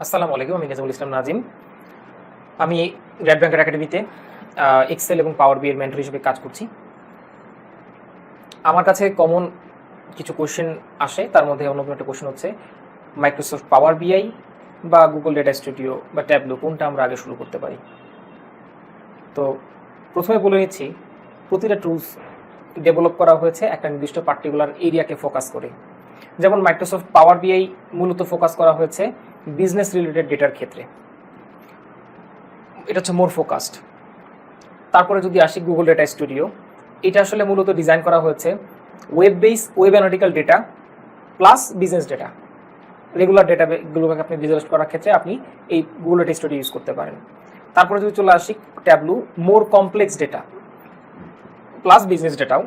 আসসালামু আলাইকুম, আমি নাজিমুল ইসলাম নাজিম। আমি গ্র্যাড ব্যাংকার একাডেমিতে এক্সেল এবং পাওয়ার বি এর মেন্টর হিসেবে কাজ করছি। আমার কাছে কমন কিছু কোশ্চেন আসে, তার মধ্যে অন্যতম একটা কোশ্চেন হচ্ছে মাইক্রোসফট পাওয়ার বিআই বা গুগল ডেটা স্টুডিও বা ট্যাবলো কোনটা আমরা আগে শুরু করতে পারি। তো প্রথমে বলে নিচ্ছি, প্রতিটা টুলস ডেভেলপ করা হয়েছে একটা নির্দিষ্ট পার্টিকুলার এরিয়াকে ফোকাস করে। যেমন মাইক্রোসফট পাওয়ার বিআই মূলত ফোকাস করা হয়েছে বিজনেস রিলেটেড ডেটার ক্ষেত্রে, এটা হচ্ছে মোর ফোকাসড। তারপরে যদি আসি গুগল ডেটা স্টুডিও, এটা আসলে মূলত ডিজাইন করা হয়েছে web analytical data plus business data. Regular ডেটাগুলোকে আপনি ভিজুয়ালাইজ করার ক্ষেত্রে আপনি এই গুগল ডেটা স্টুডিও ইউজ করতে পারেন। তারপরে যদি চলে আসি Tableau, more complex data plus business ডেটাও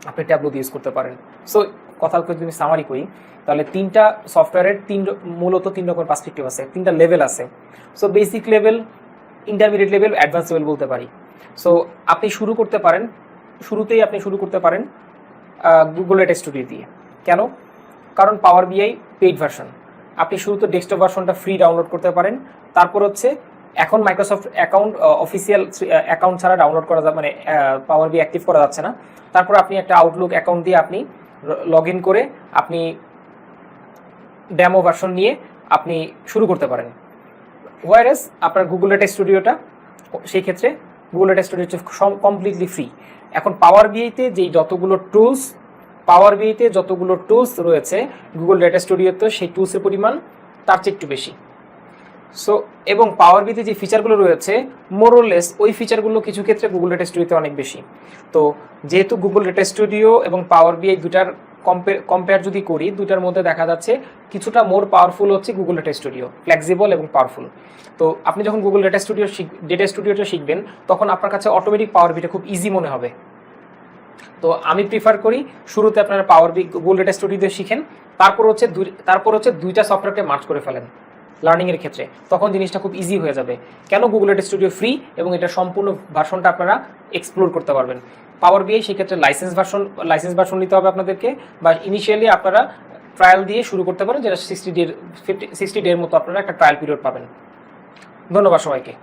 আপনি ট্যাবলু দিয়ে ইউজ করতে পারেন। সো কথাকে যদি সামারি করি, তাহলে তিনটা সফটওয়্যারের মূলত তিন রকমের পার্সপেক্টিভ আছে, তিনটা লেভেল আছে। So basic level, intermediate level, advance level বলতে পারি। সো আপনি শুরু করতে পারেন গুগল ডেটা স্টুডিও দিয়ে। কেন? কারণ পাওয়ার বিআই পেইড ভার্সন, আপনি শুরুতে ডেস্কটপ ভার্সনটা ফ্রি ডাউনলোড করতে পারেন। তারপর হচ্ছে এখন মাইক্রোসফট অ্যাকাউন্ট অফিসিয়াল অ্যাকাউন্ট ছাড়া ডাউনলোড করা যাবে, মানে পাওয়ার বিআই অ্যাক্টিভ করা যাচ্ছে না। তারপর আপনি একটা আউটলুক অ্যাকাউন্ট দিয়ে আপনি লগ ইন করে আপনি ডেমো ভার্সন নিয়ে আপনি শুরু করতে পারেন। ওয়ারএস আপনার গুগল ডেটা স্টুডিওটা, সেই ক্ষেত্রে গুগল ডেটা স্টুডিও হচ্ছে কমপ্লিটলি ফ্রি। এখন পাওয়ার বিআইতে যতগুলো টুলস রয়েছে গুগল ডেটা স্টুডিওতে সেই টুলসের পরিমাণ তার চেয়ে একটু বেশি। সো এবং পাওয়ার বিতে যে ফিচারগুলো রয়েছে মোরলেস ওই ফিচারগুলো কিছু ক্ষেত্রে গুগল ডেটা স্টুডিওতে অনেক বেশি। তো যেহেতু গুগল ডেটা স্টুডিও এবং পাওয়ার বিআই দুটার কম্পেয়ার যদি করি, দুটার মধ্যে দেখা যাচ্ছে কিছুটা মোর পাওয়ারফুল হচ্ছে গুগল ডেটা স্টুডিও, ফ্লেক্সিবল এবং পাওয়ারফুল। তো আপনি যখন গুগল ডেটা স্টুডিওটা শিখবেন, তখন আপনার কাছে অটোমেটিক পাওয়ার বিটা খুব ইজি মনে হবে। তো আমি প্রিফার করি শুরুতে আপনারা গুগল ডেটা স্টুডিওতে শিখেন, তারপর হচ্ছে দুইটা সফটওয়্যারকে মার্জ করে ফেলেন লার্নিংয়ের ক্ষেত্রে, তখন জিনিসটা খুব ইজি হয়ে যাবে। কেন? গুগল ডেটা স্টুডিও ফ্রি এবং এটা সম্পূর্ণ ভার্সনটা আপনারা এক্সপ্লোর করতে পারবেন। পাওয়ার বিআই সেক্ষেত্রে লাইসেন্স ভার্সন নিতে হবে আপনাদেরকে, বা ইনিশিয়ালি আপনারা ট্রায়াল দিয়ে শুরু করতে পারেন, যেটা 60 ডের মতো আপনারা একটা ট্রায়াল পিরিয়ড পাবেন। ধন্যবাদ সবাইকে।